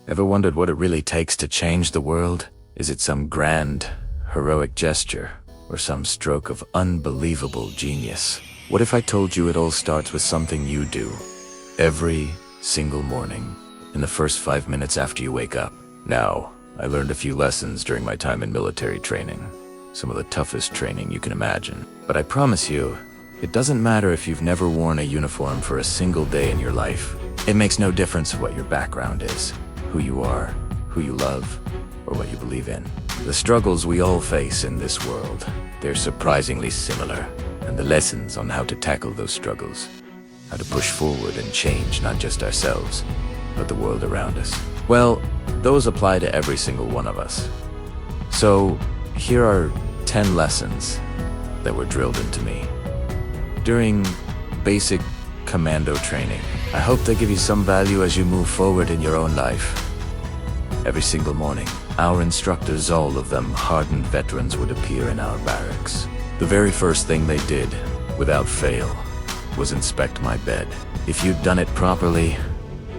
Ever wondered what it really takes to change the world? Is it some grand, heroic gesture, or some stroke of unbelievable genius? What if I told you it all starts with something you do every single morning, in the first 5 minutes after you wake up? Now, I learned a few lessons during my time in military training, some of the toughest training you can imagine. But I promise you, it doesn't matter if you've never worn a uniform for a single day in your life. It makes no difference what your background is, who you are, who you love, or what you believe in. The struggles we all face in this world, they're surprisingly similar, and the lessons on how to tackle those struggles, how to push forward and change not just ourselves, but the world around us. Well, those apply to every single one of us. So, here are 10 lessons that were drilled into me during basic commando training. I hope they give you some value as you move forward in your own life. Every single morning, our instructors, all of them hardened veterans, would appear in our barracks. The very first thing they did, without fail, was inspect my bed. If you'd done it properly,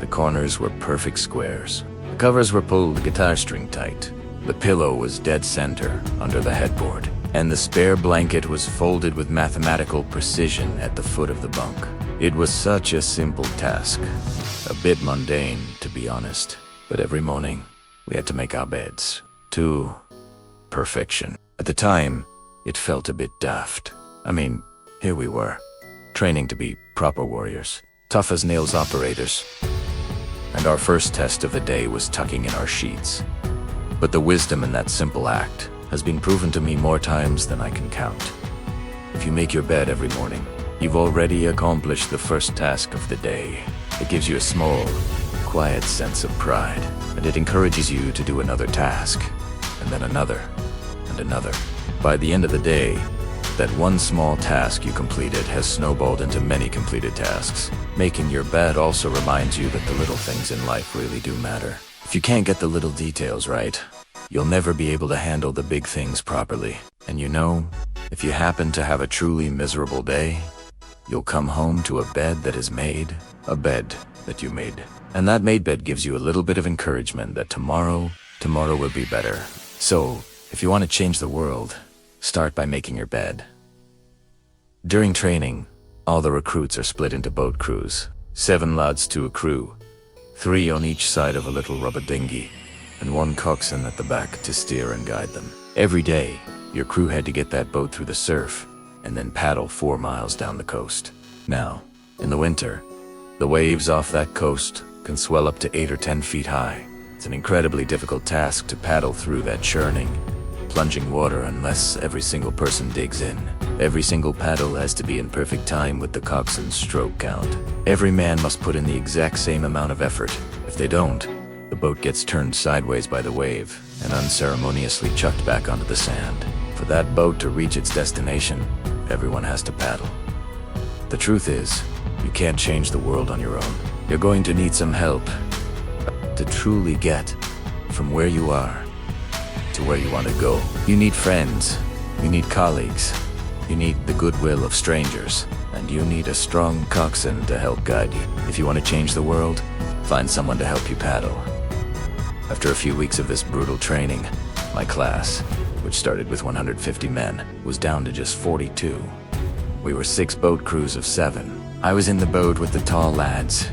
the corners were perfect squares. The covers were pulled guitar string tight. The pillow was dead center under the headboard, and the spare blanket was folded with mathematical precision at the foot of the bunk. It was such a simple task, a bit mundane, to be honest, but every morning we had to make our beds to perfection. At the time, it felt a bit daft. I mean, here we were, training to be proper warriors, tough as nails operators, and our first test of the day was tucking in our sheets. But the wisdom in that simple act has been proven to me more times than I can count. If you make your bed every morning, you've already accomplished the first task of the day. It gives you a small, quiet sense of pride, and it encourages you to do another task, and then another, and another. By the end of the day, that one small task you completed has snowballed into many completed tasks. Making your bed also reminds you that the little things in life really do matter. If you can't get the little details right, you'll never be able to handle the big things properly. And you know, if you happen to have a truly miserable day, you'll come home to a bed that is made, a bed that you made. And that made bed gives you a little bit of encouragement that tomorrow will be better. So, if you want to change the world, start by making your bed. During training, all the recruits are split into boat crews. 7 lads to a crew, 3 on each side of a little rubber dinghy, and 1 coxswain at the back to steer and guide them. Every day, your crew had to get that boat through the surf, and then paddle 4 miles down the coast. Now, in the winter, the waves off that coast can swell up to 8 or 10 feet high. It's an incredibly difficult task to paddle through that churning, plunging water unless every single person digs in. Every single paddle has to be in perfect time with the coxswain's stroke count. Every man must put in the exact same amount of effort. If they don't, the boat gets turned sideways by the wave and unceremoniously chucked back onto the sand. For that boat to reach its destination, everyone has to paddle. The truth is, you can't change the world on your own. You're going to need some help to truly get from where you are to where you want to go. You need friends, you need colleagues, you need the goodwill of strangers, and you need a strong coxswain to help guide you. If you want to change the world, find someone to help you paddle. After a few weeks of this brutal training, my class, which started with 150 men, was down to just 42. We were 6 boat crews of 7. I was in the boat with the tall lads,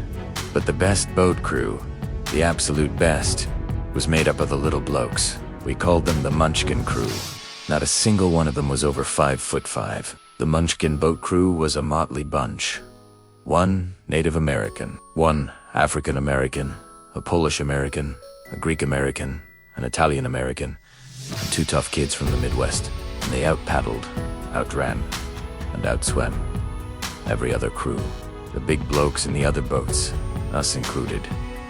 but the best boat crew, the absolute best, was made up of the little blokes. We called them the Munchkin crew. Not a single one of them was over 5'5". The Munchkin boat crew was a motley bunch. 1 Native American, 1 African American, a Polish American, a Greek American, an Italian American, and 2 tough kids from the Midwest. And they out-paddled, outran, and outswam every other crew. The big blokes in the other boats, us included,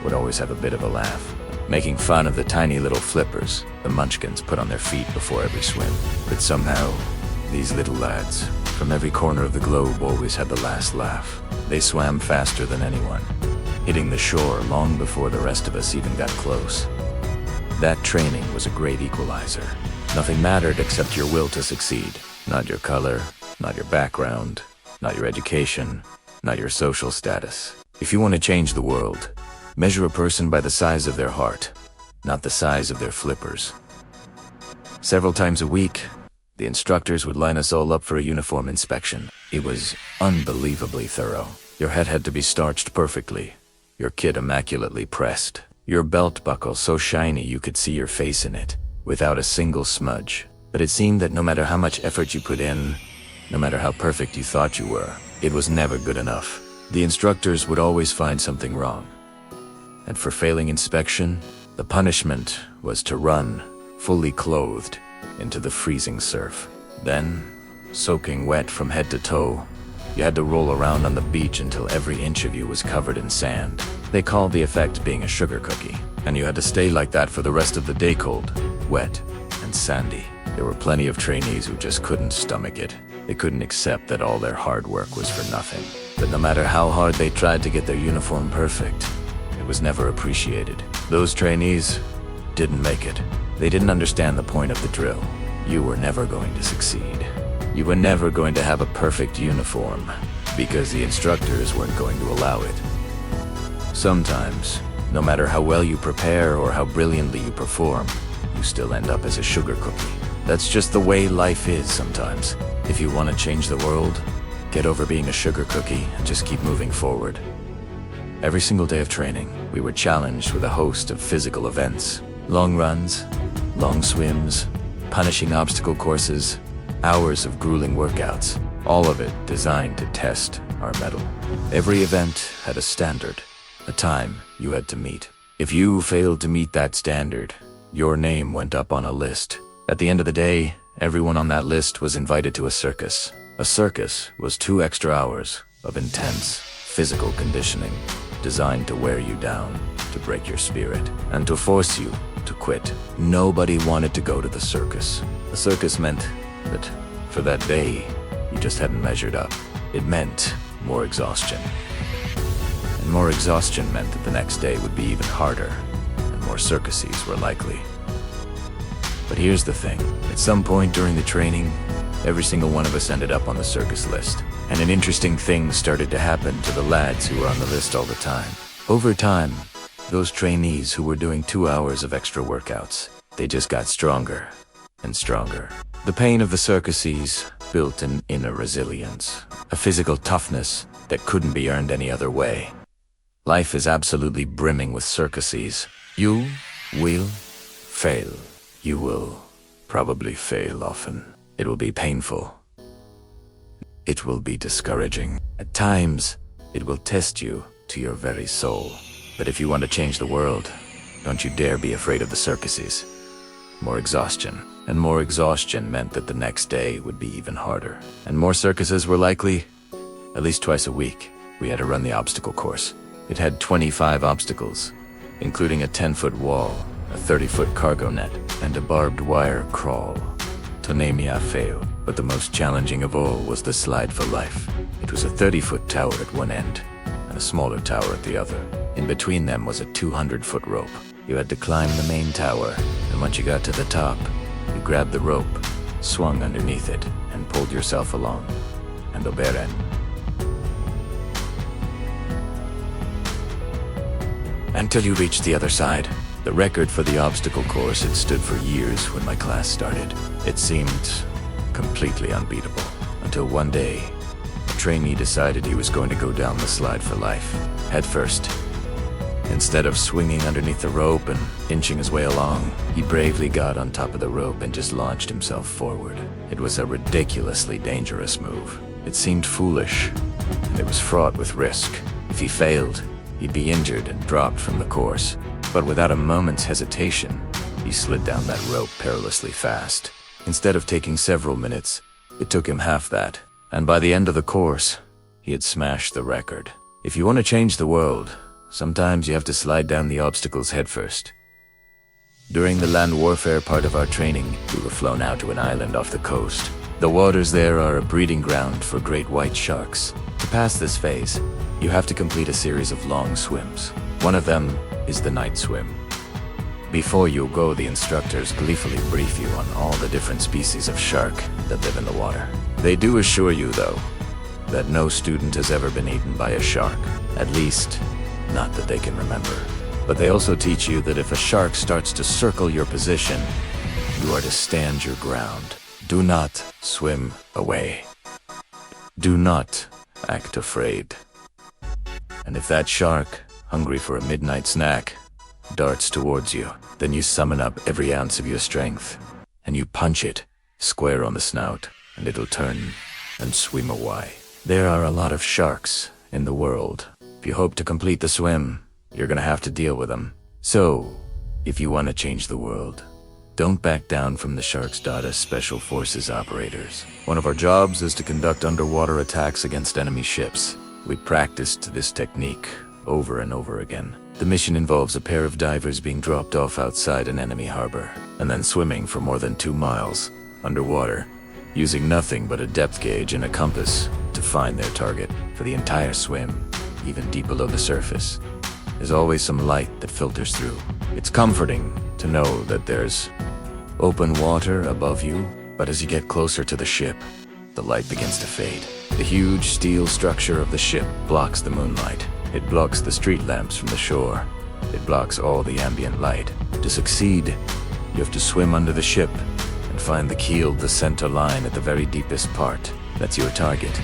would always have a bit of a laugh, making fun of the tiny little flippers the Munchkins put on their feet before every swim. But somehow, these little lads from every corner of the globe always had the last laugh. They swam faster than anyone, hitting the shore long before the rest of us even got close. That training was a great equalizer. Nothing mattered except your will to succeed. Not your color, not your background, not your education, not your social status. If you want to change the world, Measure a person by the size of their heart, not the size of their flippers. Several times a week, the instructors would line us all up for a uniform inspection. It was unbelievably thorough. Your head had to be starched perfectly, your kit immaculately pressed, your belt buckle so shiny you could see your face in it, without a single smudge. But it seemed that no matter how much effort you put in, no matter how perfect you thought you were, it was never good enough. The instructors would always find something wrong. And for failing inspection, the punishment was to run, fully clothed, into the freezing surf. Then, soaking wet from head to toe, you had to roll around on the beach until every inch of you was covered in sand. They called the effect being a sugar cookie, and you had to stay like that for the rest of the day, cold, wet, and sandy. There were plenty of trainees who just couldn't stomach it. They couldn't accept that all their hard work was for nothing. But no matter how hard they tried to get their uniform perfect, it was never appreciated. Those trainees didn't make it. They didn't understand the point of the drill. You were never going to succeed. You were never going to have a perfect uniform, because the instructors weren't going to allow it. Sometimes, no matter how well you prepare or how brilliantly you perform, you still end up as a sugar cookie. That's just the way life is sometimes. If you want to change the world, get over being a sugar cookie and just keep moving forward. Every single day of training, we were challenged with a host of physical events. Long runs, long swims, punishing obstacle courses, hours of grueling workouts, all of it designed to test our mettle. Every event had a standard, a time you had to meet. If you failed to meet that standard, your name went up on a list. At the end of the day, everyone on that list was invited to a circus. A circus was 2 extra hours of intense physical conditioning designed to wear you down, to break your spirit, and to force you to quit. Nobody wanted to go to the circus. The circus meant that for that day, you just hadn't measured up. It meant more exhaustion. And more exhaustion meant that the next day would be even harder, and more circuses were likely. But here's the thing. At some point during the training, every single one of us ended up on the circus list. And an interesting thing started to happen to the lads who were on the list all the time. Over time, those trainees who were doing 2 hours of extra workouts, they just got stronger and stronger. The pain of the circuses built an inner resilience, a physical toughness that couldn't be earned any other way. Life is absolutely brimming with circuses. You will fail. You will probably fail often. It will be painful. It will be discouraging. At times, it will test you to your very soul. But if you want to change the world, don't you dare be afraid of the circuses. More exhaustion. And more exhaustion meant that the next day would be even harder. And more circuses were likely. At least twice a week, we had to run the obstacle course. It had 25 obstacles, including a 10-foot wall, a 30-foot cargo net, and a barbed wire crawl. To name me, I failed. But the most challenging of all was the slide for life. It was a 30-foot tower at one end, and a smaller tower at the other. In between them was a 200-foot rope. You had to climb the main tower, and once you got to the top, you grabbed the rope, swung underneath it, and pulled yourself along. And oberen. Until you reached the other side. The record for the obstacle course had stood for years when my class started. It seemed completely unbeatable. Until one day, a trainee decided he was going to go down the slide for life, head first. Instead of swinging underneath the rope and inching his way along, he bravely got on top of the rope and just launched himself forward. It was a ridiculously dangerous move. It seemed foolish, and it was fraught with risk. If he failed, he'd be injured and dropped from the course. But without a moment's hesitation, he slid down that rope perilously fast. Instead of taking several minutes, it took him half that. And by the end of the course, he had smashed the record. If you want to change the world, sometimes you have to slide down the obstacles headfirst. During the land warfare part of our training, we were flown out to an island off the coast. The waters there are a breeding ground for great white sharks. To pass this phase, you have to complete a series of long swims. One of them is the night swim. Before you go, the instructors gleefully brief you on all the different species of shark that live in the water. They do assure you, though, that no student has ever been eaten by a shark. At least, not that they can remember. But they also teach you that if a shark starts to circle your position, you are to stand your ground. Do not swim away. Do not act afraid. And if that shark, hungry for a midnight snack, darts towards you, then you summon up every ounce of your strength, and you punch it square on the snout, and it'll turn and swim away. There are a lot of sharks in the world. If you hope to complete the swim, you're gonna have to deal with them. So, if you want to change the world, don't back down from the Sharks Data Special Forces operators. One of our jobs is to conduct underwater attacks against enemy ships. We practiced this technique over and over again. The mission involves a pair of divers being dropped off outside an enemy harbor, and then swimming for more than 2 miles underwater, using nothing but a depth gauge and a compass to find their target for the entire swim, even deep below the surface. There's always some light that filters through. It's comforting to know that there's open water above you, but as you get closer to the ship, the light begins to fade. The huge steel structure of the ship blocks the moonlight. It blocks the street lamps from the shore. It blocks all the ambient light. To succeed, you have to swim under the ship and find the keel, the center line at the very deepest part. That's your target.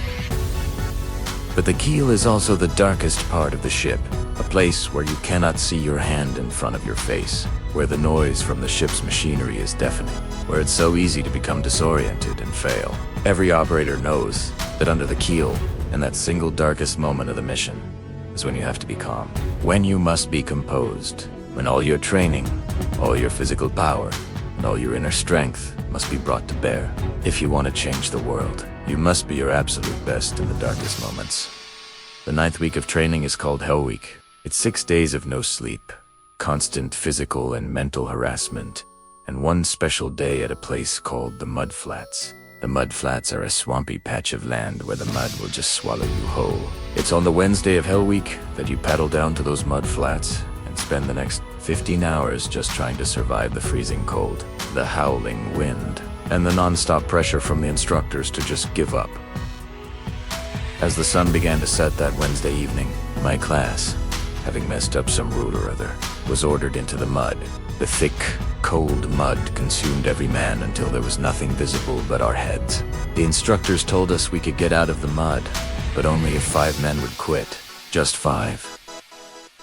But the keel is also the darkest part of the ship, a place where you cannot see your hand in front of your face, where the noise from the ship's machinery is deafening, where it's so easy to become disoriented and fail. Every operator knows that under the keel, in that single darkest moment of the mission, is when you have to be calm, when you must be composed, when all your training, all your physical power, and all your inner strength must be brought to bear. If you want to change the world, you must be your absolute best in the darkest moments. The 9th week of training is called Hell Week. It's 6 days of no sleep, constant physical and mental harassment, and one special day at a place called the Mud Flats. The Mud Flats are a swampy patch of land where the mud will just swallow you whole. It's on the Wednesday of Hell Week that you paddle down to those mud flats and spend the next 15 hours just trying to survive the freezing cold, the howling wind, and the non-stop pressure from the instructors to just give up. As the sun began to set that Wednesday evening, my class, having messed up some rule or other, was ordered into the mud. The thick, cold mud consumed every man until there was nothing visible but our heads. The instructors told us we could get out of the mud, but only if 5 men would quit. Just 5.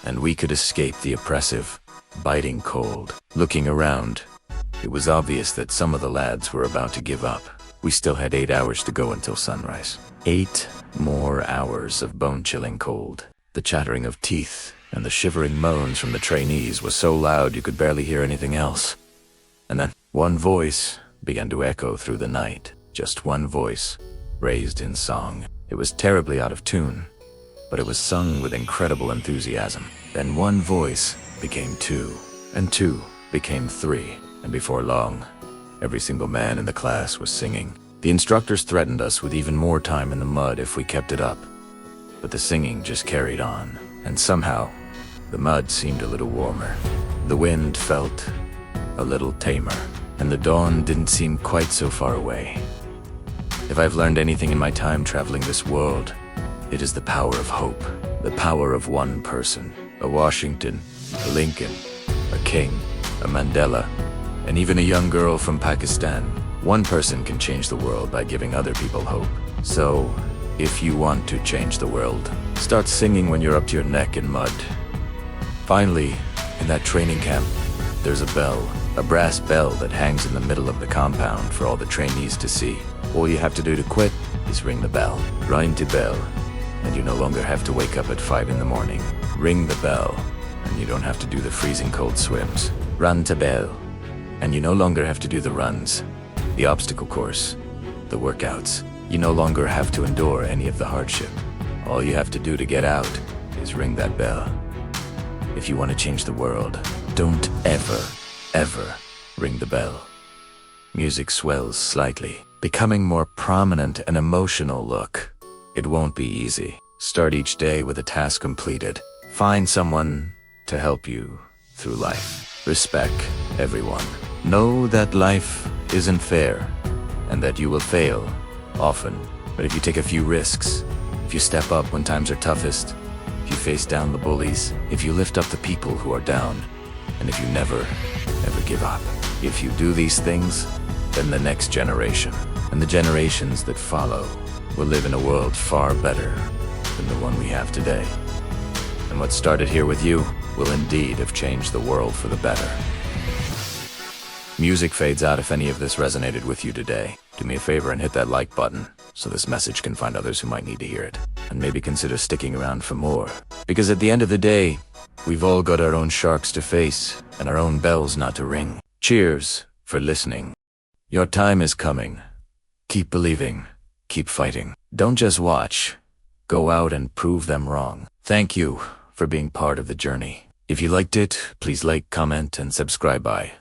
And we could escape the oppressive, biting cold. Looking around, it was obvious that some of the lads were about to give up. We still had 8 hours to go until sunrise. 8 more hours of bone-chilling cold. The chattering of teeth and the shivering moans from the trainees was so loud you could barely hear anything else. And then one voice began to echo through the night. Just one voice, raised in song. It was terribly out of tune, but it was sung with incredible enthusiasm. Then one voice became 2, and 2 became 3, and before long, every single man in the class was singing. The instructors threatened us with even more time in the mud if we kept it up, but the singing just carried on, and somehow, the mud seemed a little warmer. The wind felt a little tamer, and the dawn didn't seem quite so far away. If I've learned anything in my time traveling this world, it is the power of hope, the power of one person, a Washington, a Lincoln, a King, a Mandela, and even a young girl from Pakistan. One person can change the world by giving other people hope. So, if you want to change the world, start singing when you're up to your neck in mud. Finally, in that training camp, there's a bell, a brass bell that hangs in the middle of the compound for all the trainees to see. All you have to do to quit is ring the bell. Ring the bell, and you no longer have to wake up at 5 in the morning. Ring the bell, and you don't have to do the freezing cold swims. Run to bell, and you no longer have to do the runs, the obstacle course, the workouts. You no longer have to endure any of the hardship. All you have to do to get out is ring that bell. If you want to change the world, don't ever ring the bell. Music swells slightly, becoming more prominent and emotional look. It won't be easy. Start each day with a task completed. Find someone to help you through life. Respect everyone. Know that life isn't fair and that you will fail often. But if you take a few risks, if you step up when times are toughest, if you face down the bullies, if you lift up the people who are down, and if you never, ever give up. If you do these things, then the next generation, and the generations that follow, will live in a world far better than the one we have today. And what started here with you will indeed have changed the world for the better. Music fades out if any of this resonated with you today. Do me a favor and hit that like button so this message can find others who might need to hear it. And maybe consider sticking around for more. Because at the end of the day, we've all got our own sharks to face and our own bells not to ring. Cheers for listening. Your time is coming. Keep believing. Keep fighting. Don't just watch. Go out and prove them wrong. Thank you for being part of the journey. If you liked it, please like, comment, and subscribe. Bye.